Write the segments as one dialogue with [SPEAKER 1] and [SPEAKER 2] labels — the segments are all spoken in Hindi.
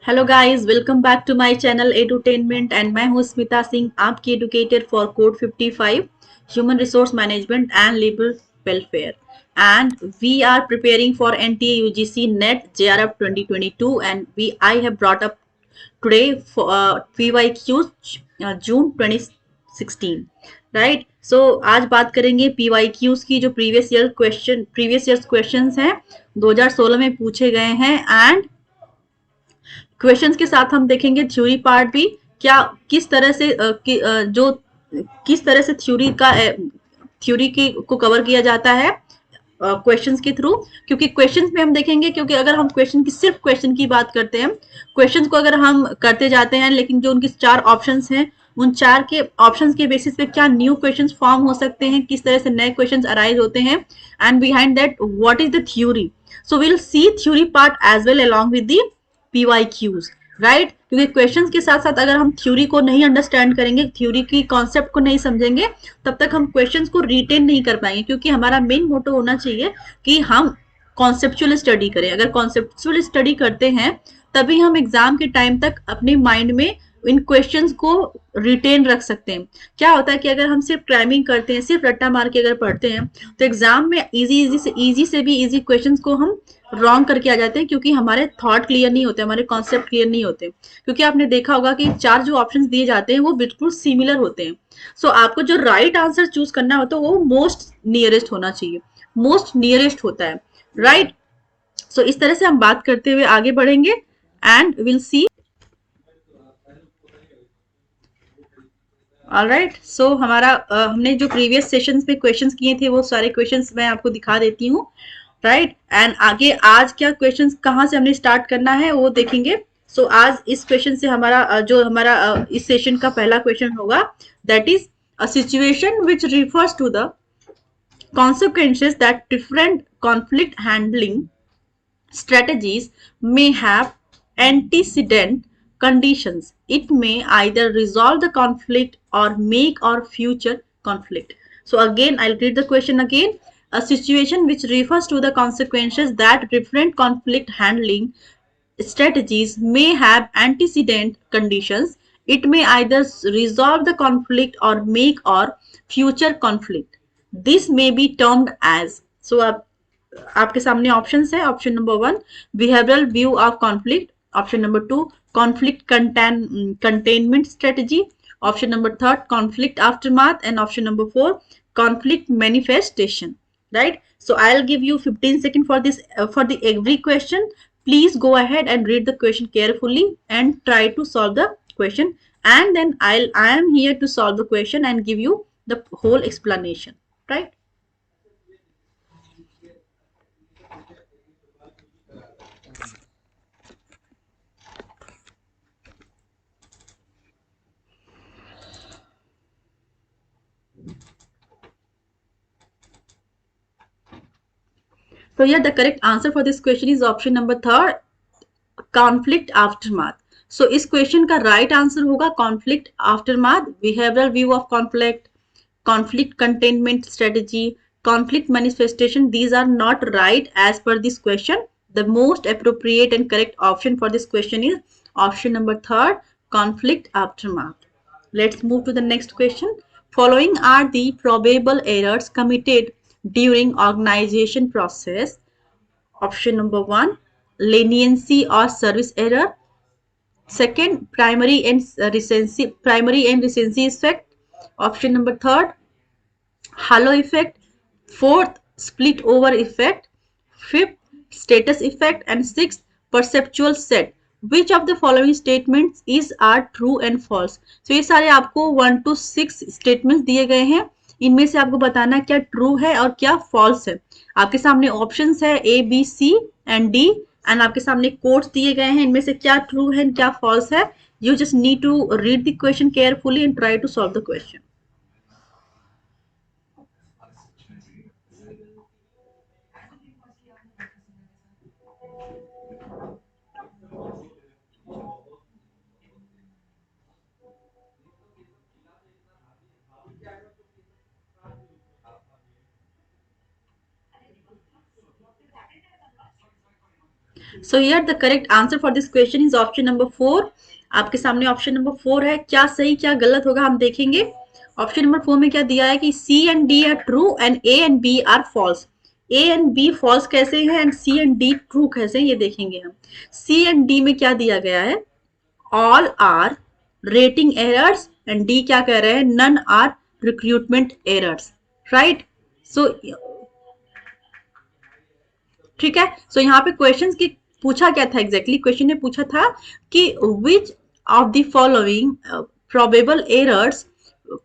[SPEAKER 1] Hello guys, welcome back to my channel edutainment and मैं हूं स्मिता सिंह, आपकी educated for code 55 human resource management and labour welfare and we are preparing for NTA UGC NET JRF 2022 and we I have brought up today for PYQs June 2016 right. So आज बात करेंगे PYQs की जो प्रीवियस ईयर क्वेश्चंस हैं 2016 में पूछे गए हैं एंड क्वेश्चंस के साथ हम देखेंगे थ्योरी पार्ट भी। क्या किस तरह से जो किस तरह से थ्योरी की को कवर किया जाता है क्वेश्चंस के थ्रू। क्योंकि क्वेश्चंस में हम देखेंगे, क्योंकि अगर हम सिर्फ क्वेश्चन की बात करते हैं, क्वेश्चंस को अगर हम करते जाते हैं, लेकिन जो उनकी चार ऑप्शंस हैं उन चार के ऑप्शंस के बेसिस पे क्या न्यू क्वेश्चंस फॉर्म हो सकते हैं, किस तरह से नए क्वेश्चंस अराइज होते हैं and behind that what is the theory. So will see theory part as well along with the PYQs, right. क्योंकि क्वेश्चंस के साथ साथ अगर हम थ्योरी को नहीं अंडरस्टैंड करेंगे, थ्योरी की कॉन्सेप्ट को नहीं समझेंगे, तब तक हम क्वेश्चंस को रिटेन नहीं कर पाएंगे। क्योंकि हमारा मेन मोटो होना चाहिए कि हम कॉन्सेप्चुअल स्टडी करें। अगर कॉन्सेप्चुअल स्टडी करते हैं तभी हम एग्जाम के टाइम तक अपने माइंड में इन क्वेश्चंस को रिटेन रख सकते हैं। क्या होता है कि अगर हम सिर्फ क्राइमिंग करते हैं, सिर्फ रट्टा मार के अगर पढ़ते हैं, तो एग्जाम में इजी से भी इजी क्वेश्चंस को हम रॉन्ग करके आ जाते हैं, क्योंकि हमारे थॉट क्लियर नहीं होते, हमारे कॉन्सेप्ट क्लियर नहीं होते। क्योंकि आपने देखा होगा कि चार जो ऑप्शंस दिए जाते हैं वो बिल्कुल सिमिलर होते हैं। सो आपको जो राइट आंसर चूज करना होता है वो मोस्ट नियरेस्ट होना चाहिए, मोस्ट नियरेस्ट होता है, राइट। सो इस तरह से हम बात करते हुए आगे बढ़ेंगे एंड विल सी। ऑलराइट, सो हमारा हमने जो प्रीवियस सेशंस में क्वेश्चंस किए थे वो सारे क्वेश्चंस मैं आपको दिखा देती हूँ, राइट। एंड आगे आज क्या क्वेश्चंस कहाँ से हमने स्टार्ट करना है वो देखेंगे। सो आज इस क्वेश्चन से हमारा जो हमारा इस सेशन का पहला क्वेश्चन होगा, that is a situation which refers to the consequences that different conflict handling strategies may have antecedent conditions. It may either resolve the conflict or make or future conflict. So again, I'll read the question again. A situation which refers to the consequences that different conflict handling strategies may have antecedent conditions. It may either resolve the conflict or make or future conflict. This may be termed as, so आपके सामने ऑप्शंस है। Option number one, behavioural view of conflict. Option number two, conflict containment strategy. Option number third, conflict aftermath. And option number four, conflict manifestation, right? So I'll give you 15 seconds for this for the every question. Please go ahead and read the question carefully and try to solve the question, and then I am here to solve the question and give you the whole explanation, right? So yeah, the correct answer for this question is option number third, conflict aftermath. So इस क्वेश्चन का राइट आंसर होगा conflict aftermath, behavioural view of conflict, conflict containment strategy, conflict manifestation. These are not right as per this question. The most appropriate and correct option for this question is option number third, conflict aftermath. Let's move to the next question. Following are the probable errors committed during organization process. Option number one, leniency or service error. Second, primary and recency effect. Option number third, halo effect. Fourth, split over effect. Fifth, status effect. And sixth, perceptual set. Which of the following statements is are true and false? So ये सारे आपको 1 to 6 statements दिए गए हैं। इनमें से आपको बताना क्या ट्रू है और क्या फॉल्स है। आपके सामने ऑप्शंस है A B C and D, and आपके सामने कोड्स दिए गए हैं। इनमें से क्या ट्रू है क्या फॉल्स है। You just need to read the question carefully and try to solve the question. So here the correct answer for this question is option number 4। आपके सामने ऑप्शन नंबर 4 है। क्या सही क्या गलत होगा हम देखेंगे। ऑप्शन नंबर 4 में क्या दिया है कि C and D are true and A and B are false. A and B false कैसे हैं and C and D true कैसे हैं ये देखेंगे हम। सी एंड डी में क्या दिया गया है, all are rating errors and D क्या कह रहे हैं, none are recruitment errors, right. So ठीक है। सो यहाँ पे क्वेश्चन की पूछा क्या था एग्जैक्टली, क्वेश्चन ने पूछा था कि which of the following probable errors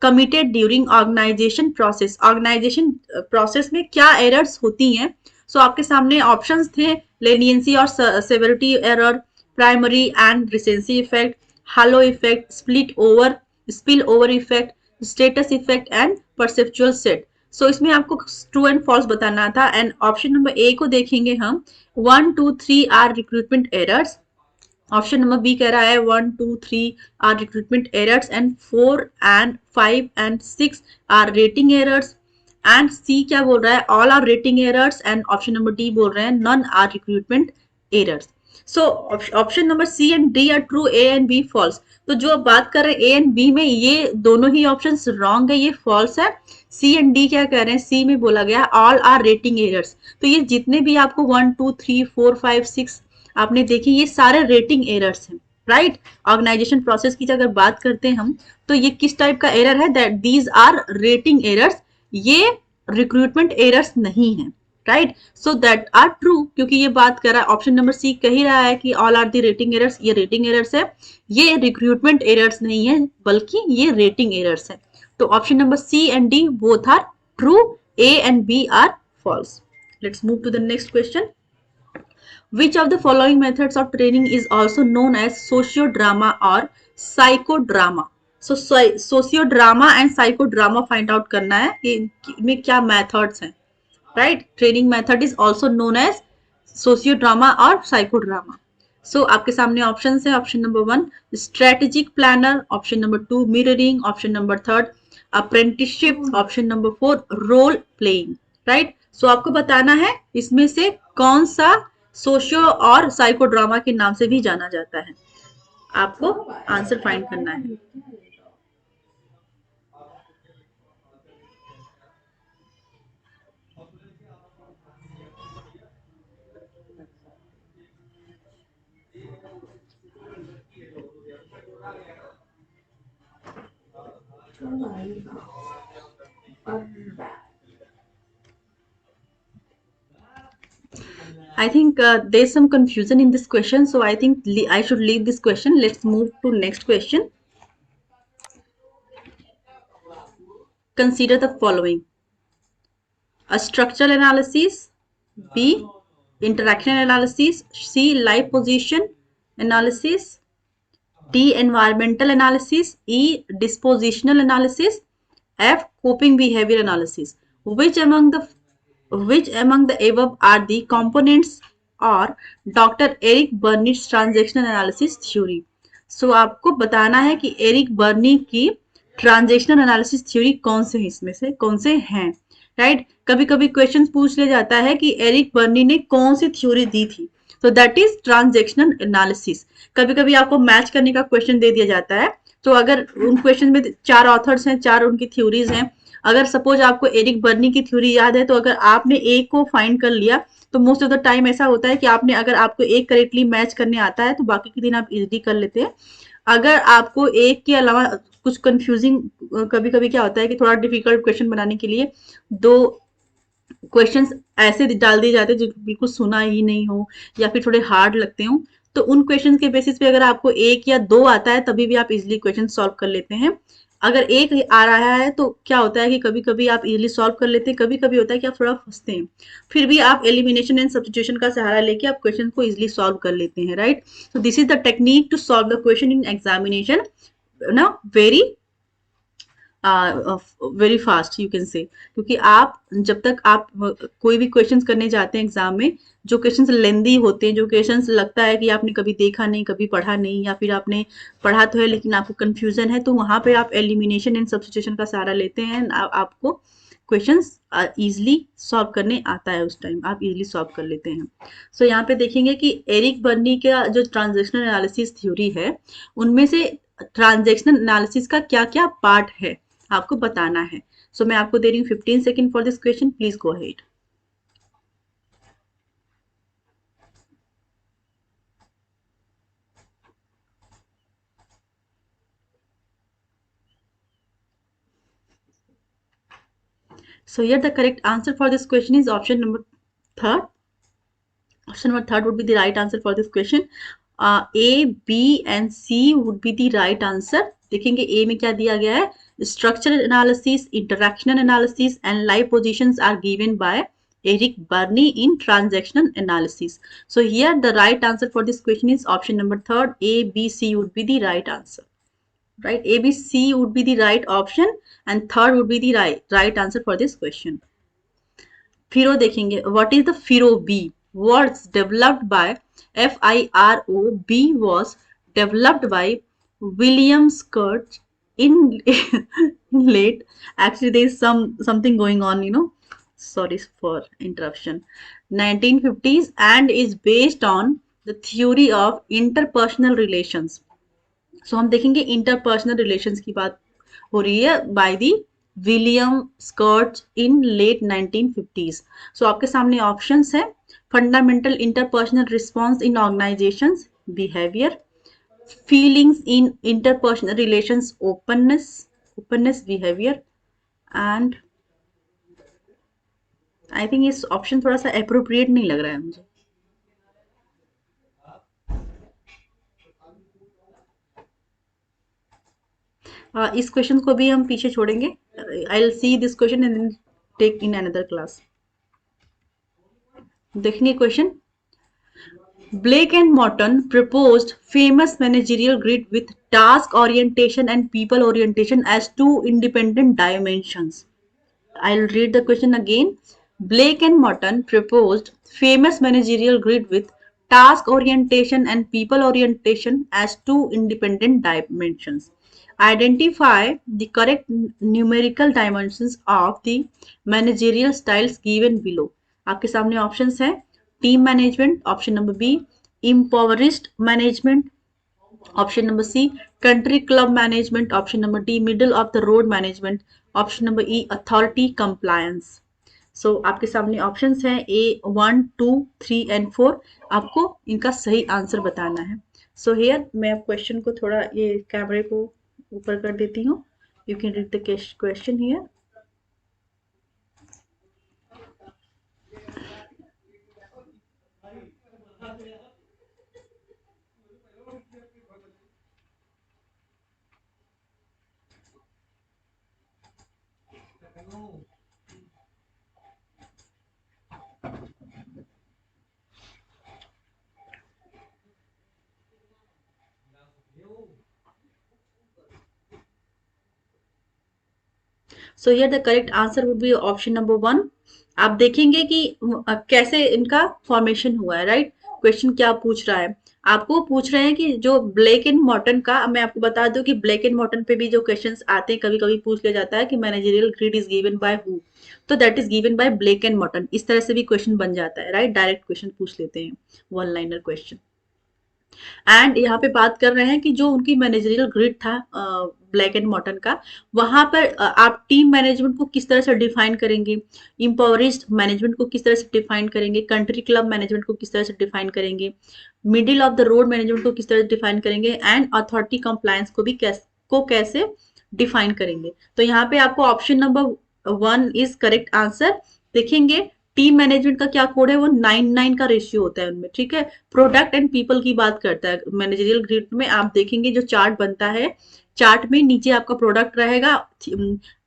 [SPEAKER 1] committed during organisation process. Organisation process में क्या एरर्स होती हैं। सो आपके सामने ऑप्शंस थे, लेनियंसी और severity error, primary and recency effect, halo effect, spill over effect, status effect and perceptual set. So इसमें आपको ट्रू एंड फॉल्स बताना था। एंड ऑप्शन नंबर ए को देखेंगे हम, 1 2 3 are recruitment errors. Option number B कह रहा है 1 2 3 are recruitment errors and 4 and 5 and 6 are rating errors. And C क्या बोल रहा है, all are rating errors. And option number D बोल रहे हैं none are recruitment errors. So option number C and D are true, A and B false. तो जो अब बात कर रहे हैं ए एंड बी में, ये दोनों ही ऑप्शन रॉन्ग है, ये फॉल्स है। सी एंड डी क्या कह रहे हैं, सी में बोला गया ऑल आर रेटिंग एरर्स। तो ये जितने भी आपको 1 2 3 4 5 6 आपने देखी, ये सारे रेटिंग एरर्स हैं, राइट। ऑर्गेनाइजेशन प्रोसेस की अगर बात करते हैं हम, तो ये किस टाइप का एरर है, that these are rating errors, ये रिक्रूटमेंट एरर्स नहीं है, right. So that are true, क्योंकि ये बात कर रहा है, ऑप्शन नंबर सी कह ही रहा है कि all are the rating errors, ये रेटिंग एरर्स है, ये रिक्रूटमेंट एरर्स नहीं है, बल्कि ये रेटिंग एरर्स है। तो option number C and D both are true, A and B are false. Let's move to the next question. Which of the following methods of training is also known as sociodrama or psychodrama? So sociodrama and psychodrama find out करना है कि में क्या methods हैं, right? Training method is also known as sociodrama or psychodrama. So आपके सामने ऑप्शन है, option number 1 strategic planner, option number 2 mirroring, option number 3 apprenticeship, option number 4 role playing, right. So आपको बताना है इसमें से कौन सा सोशियो और साइकोड्रामा के नाम से भी जाना जाता है। आपको आंसर फाइंड करना है। I think there's some confusion in this question, so I think I should leave this question. Let's move to next question. Consider the following: a structural analysis, B interaction analysis, C live position analysis, D environmental analysis, E dispositional analysis, F coping behavior analysis. Which among the above are the components or Dr. Eric Bernit's transactional analysis theory? So आपको बताना है कि एरिक बर्नी की ट्रांजेक्शनल एनालिसिस थ्योरी कौन से इसमें से कौन से हैं, राइट। कभी कभी क्वेश्चन पूछ लिया जाता है कि एरिक बर्नी ने कौन सी थ्योरी दी थी, तो दैट इज ट्रांजेक्शनल एनालिसिस। कभी कभी आपको मैच करने का क्वेश्चन दे दिया जाता है, तो अगर उन क्वेश्चन में 4 ऑथर्स हैं, 4 उनकी थ्योरीज हैं, अगर सपोज आपको एरिक बर्नी की थ्योरी याद है, तो अगर आपने एक को फाइंड कर लिया, तो मोस्ट ऑफ द टाइम ऐसा होता है कि आपने अगर आपको एक करेक्टली मैच करने आता है, तो बाकी के दिन आप इजीली कर लेते हैं। अगर आपको एक के अलावा कुछ कंफ्यूजिंग, कभी कभी क्या होता है कि थोड़ा डिफिकल्ट क्वेश्चन बनाने के लिए 2 क्वेश्चंस ऐसे डाल दिए जाते हैं जो बिल्कुल सुना ही नहीं हो या फिर थोड़े हार्ड लगते हो, तो उन क्वेश्चन के बेसिस पे अगर आपको 1 या 2 आता है, तभी भी आप इजीली क्वेश्चन सॉल्व कर लेते हैं। अगर 1 आ रहा है तो क्या होता है कि कभी कभी आप इजीली सॉल्व कर लेते हैं, कभी कभी होता है कि आप थोड़ा फंसते हैं, फिर भी आप एलिमिनेशन एंड सब्स्टिट्यूशन का सहारा लेके आप क्वेश्चन को इजीली सॉल्व कर लेते हैं, right. So this is the technique to solve the question in examination, ना very fast you can say. क्योंकि आप जब तक आप कोई भी क्वेश्चंस करने जाते हैं एग्जाम में, जो क्वेश्चंस लेंदी होते हैं, जो क्वेश्चंस लगता है कि आपने कभी देखा नहीं, कभी पढ़ा नहीं, या फिर आपने पढ़ा तो है लेकिन आपको कंफ्यूजन है, तो वहां पे आप एलिमिनेशन एंड सब्स्टिट्यूशन का सहारा लेते हैं, आपको क्वेश्चंस इजीली सॉल्व करने आता है, उस टाइम आप इजीली सॉल्व कर लेते हैं। सो यहाँ पे देखेंगे कि एरिक बर्नी का जो ट्रांजैक्शनल एनालिसिस थ्योरी है, उनमें से ट्रांजैक्शनल एनालिसिस का क्या क्या पार्ट है आपको बताना है। सो मैं आपको दे रही हूँ 15 second for this question, please go ahead. So here the correct answer for this question is option number third. Option number third would be the right answer for this question. A, B and C would be the right answer. देखेंगे A में क्या दिया गया है, structural analysis, interactional analysis and live positions are given by Eric Burney in transactional analysis. So here the right answer for this question is option number third. A, B, C would be the right answer. Right, A, B, C would be the right option and third would be the right answer for this question. FIRO देखेंगे, what is the FIRO B, words developed by FIRO, B was developed by William Skurt in late, actually there is something going on, sorry for interruption, 1950s and is based on the theory of interpersonal relations. So हम देखेंगे इंटरपर्सनल रिलेशंस की बात हो रही है by the William Schutz in late 1950s. So आपके सामने ऑप्शंस है, fundamental interpersonal response in organisations, behaviour, feelings in interpersonal relations, openness behaviour, and I think इस ऑप्शन थोड़ा सा अप्रोप्रिएट नहीं लग रहा है मुझे. इस क्वेश्चन को भी हम पीछे छोड़ेंगे. I will see this question and take in another class. देखिए question, Blake and Morton proposed famous managerial grid with task orientation and people orientation as two independent dimensions. I'll read the question again. Blake and Morton proposed famous managerial grid with task orientation and people orientation as two independent dimensions. Identify the correct numerical dimensions of the managerial styles given below. आपके सामने ऑप्शंस हैं, team management, option number B, impoverished management, option number C, country club management, option number D, middle of the road management, option number E, authority compliance. So आपके सामने ऑप्शंस हैं ए 1, 2, 3 एंड 4. आपको इनका सही आंसर बताना है. सो हियर मैं क्वेश्चन को थोड़ा ये कैमरे को ऊपर कर देती हूँ. You can read the question here. So here the correct answer would be option number 1. आप देखेंगे कि कैसे इनका फॉर्मेशन हुआ है. राइट, क्वेश्चन क्या पूछ रहा है, आपको पूछ रहे हैं कि जो ब्लेक एंड मॉर्टन का, मैं आपको बता दूं कि ब्लेक एंड मॉर्टन पे भी जो क्वेश्चंस आते हैं कभी कभी पूछ लिया जाता है कि managerial grid is given by who, तो that is given by Blake and Mouton. इस तरह से भी क्वेश्चन बन जाता है. राइट, डायरेक्ट क्वेश्चन पूछ लेते हैं, वन लाइनर क्वेश्चन. एंड यहाँ पे बात कर रहे हैं कि जो उनकी मैनेजरियल ग्रिड था ब्लैक एंड मॉर्टन का, वहां पर आप टीम मैनेजमेंट को किस तरह से डिफाइन करेंगे, इम्पावरिस्ड मैनेजमेंट को किस तरह से डिफाइन करेंगे, कंट्री क्लब मैनेजमेंट को किस तरह से डिफाइन करेंगे, middle of the road management को किस तरह से डिफाइन करेंगे, एंड अथॉरिटी कंप्लायंस को भी कैसे डिफाइन करेंगे. तो यहाँ पे आपको option number 1 is correct answer. देखेंगे टीम मैनेजमेंट का क्या कोड है, वो 9:9 का रेशियो होता है उनमें. ठीक है, प्रोडक्ट एंड पीपल की बात करता है मैनेजरियल ग्रिड में. आप देखेंगे जो चार्ट बनता है, चार्ट में नीचे आपका प्रोडक्ट रहेगा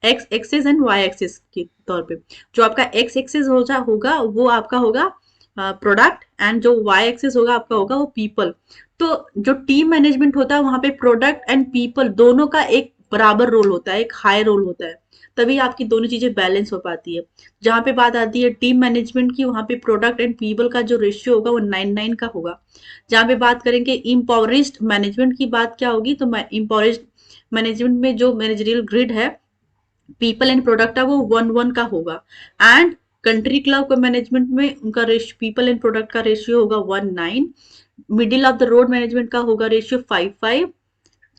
[SPEAKER 1] X axis and Y axis के तौर पे. जो आपका एक्स एक्सिस होगा वो आपका होगा प्रोडक्ट, एंड जो वाई एक्सिस होगा आपका होगा वो पीपल. तो जो टीम मैनेजमेंट होता है वहां पे प्रोडक्ट एंड पीपल दोनों का एक बराबर रोल होता है, एक हाई रोल होता है, तभी आपकी दोनों चीजें बैलेंस हो पाती है. जहां पे बात आती है टीम मैनेजमेंट की, वहां पे प्रोडक्ट एंड पीपल का जो रेशियो होगा वो 9:9 का होगा. जहां पे बात करेंगे इम्पावरिस्ड मैनेजमेंट की बात क्या होगी, तो इम्पावरिस्ड मैनेजमेंट में जो मैनेजरियल ग्रिड है पीपल एंड प्रोडक्ट है वो 1:1 का होगा। एंड कंट्री क्लब मैनेजमेंट में उनका रेशियो पीपल एंड प्रोडक्ट का रेशियो होगा 1:9। Middle of the road management का होगा ratio 5:5।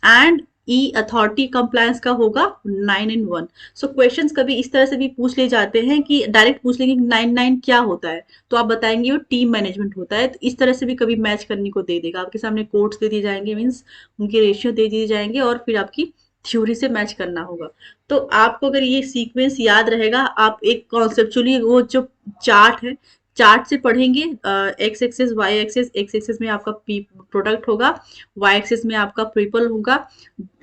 [SPEAKER 1] And E authority compliance का होगा 9:1। सो क्वेश्चंस कभी इस तरह से भी पूछ ले जाते हैं कि डायरेक्ट पूछ लेंगे 9:9 क्या होता है, तो आप बताएंगे वो टीम मैनेजमेंट होता है। तो इस तरह से भी कभी मैच करने को दे देगा, आपके सामने कोड्स दे दिए जाएंगे, मीन्स उनके रेशियो दे दिए जाएंगे और फिर आपकी थ्योरी से मैच करना होगा। तो आपको अगर ये सीक्वेंस याद रहेगा, आप एक कॉन्सेप्चुअली वो जो चार्ट है, चार्ट से पढ़ेंगे। X axes Y axes, X axes में आपका प्रोडक्ट होगा, वाई एक्सेस में आपका पीपल होगा,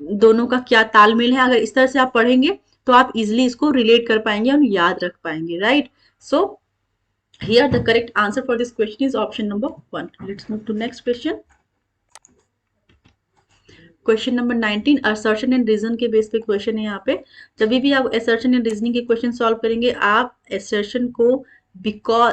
[SPEAKER 1] दोनों का क्या तालमेल है। अगर इस तरह से आप पढ़ेंगे तो आप इजिली इसको रिलेट कर पाएंगे और याद रख पाएंगे, right. So here the correct answer for this question is option number 1। Let's move to next question. Question number 19 assertion and reason के बेस पे क्वेश्चन है। यहाँ पे जब भी आप असर्शन एंड रीजनिंग के क्वेश्चन सॉल्व करेंगे, आप असर्शन को बिकॉज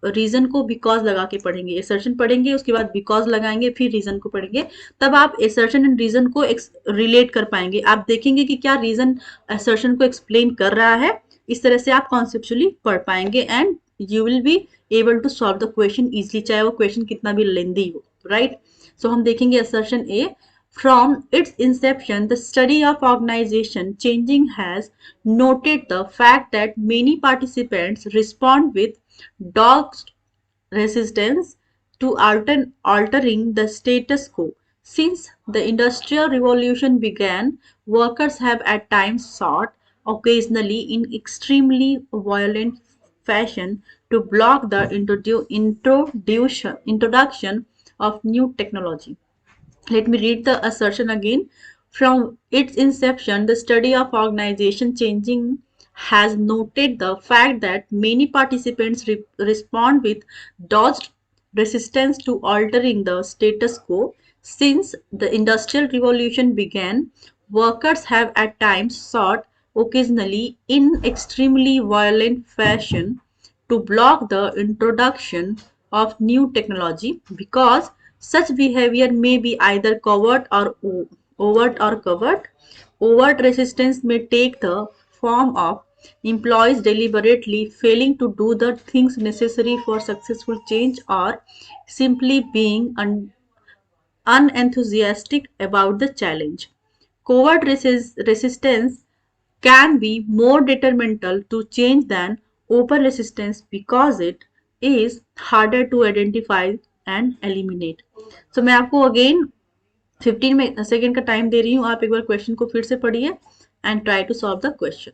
[SPEAKER 1] रीजन को बिकॉज लगा के पढ़ेंगे। असर्शन पढ़ेंगे, उसके बाद बिकॉज लगाएंगे, फिर रीजन को पढ़ेंगे, तब आप असर्शन एंड रीजन को रिलेट कर पाएंगे। आप देखेंगे कि क्या रीजन असर्शन को एक्सप्लेन कर रहा है, इस तरह से आप कॉन्सेप्चुअली पढ़ पाएंगे and you will be able to solve the question easily, चाहे वो क्वेश्चन कितना भी लेंदी हो, राइट। सो हम देखेंगे assertion A. From its inception, the study of organization changing has noted the fact that many participants respond with dogged resistance to altering the status quo. Since the Industrial Revolution began, workers have at times sought, occasionally in extremely violent fashion, to block the introduction of new technology. Let me read the assertion again. From its inception, the study of organization changing has noted the fact that many participants respond with dogged resistance to altering the status quo. Since the Industrial Revolution began, workers have at times sought, occasionally in extremely violent fashion, to block the introduction of new technology because such behavior may be either covert or overt or covert. Overt resistance may take the form of employees deliberately failing to do the things necessary for successful change or simply being unenthusiastic about the challenge. Covert resistance can be more detrimental to change than open resistance because it is harder to identify and eliminate. So मैं आपको अगेन 15 सेकेंड का टाइम दे रही हूँ, आप एक बार क्वेश्चन को फिर से पढ़िए and try to solve the question.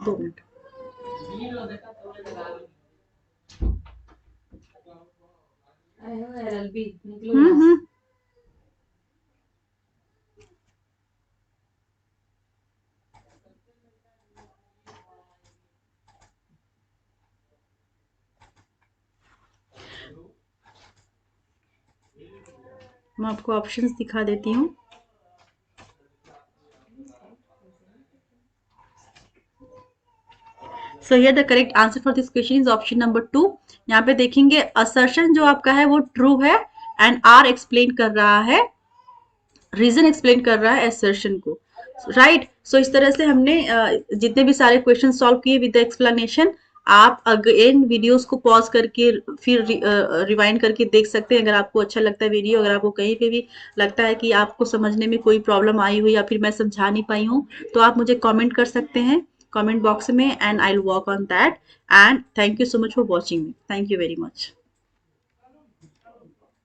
[SPEAKER 1] 2 minute. मैं आपको ऑप्शंस दिखा देती हूँ। So here the correct answer for this question is option number 2। यहाँ पे देखेंगे असर्शन जो आपका है वो ट्रू है एंड आर एक्सप्लेन कर रहा है, रीजन एक्सप्लेन कर रहा है असर्शन को, राइट। सो इस तरह से हमने जितने भी सारे क्वेश्चन सॉल्व किए विद एक्सप्लेनेशन। आप अगेन वीडियोस को पॉज करके फिर रिवाइंड करके देख सकते हैं अगर आपको अच्छा लगता है वीडियो। अगर आपको कहीं पे भी लगता है कि आपको समझने में कोई प्रॉब्लम आई हुई या फिर मैं समझा नहीं पाई हूँ, तो आप मुझे कमेंट कर सकते हैं कमेंट बॉक्स में and I will work on that. And thank you so much for watching me. Thank you very much.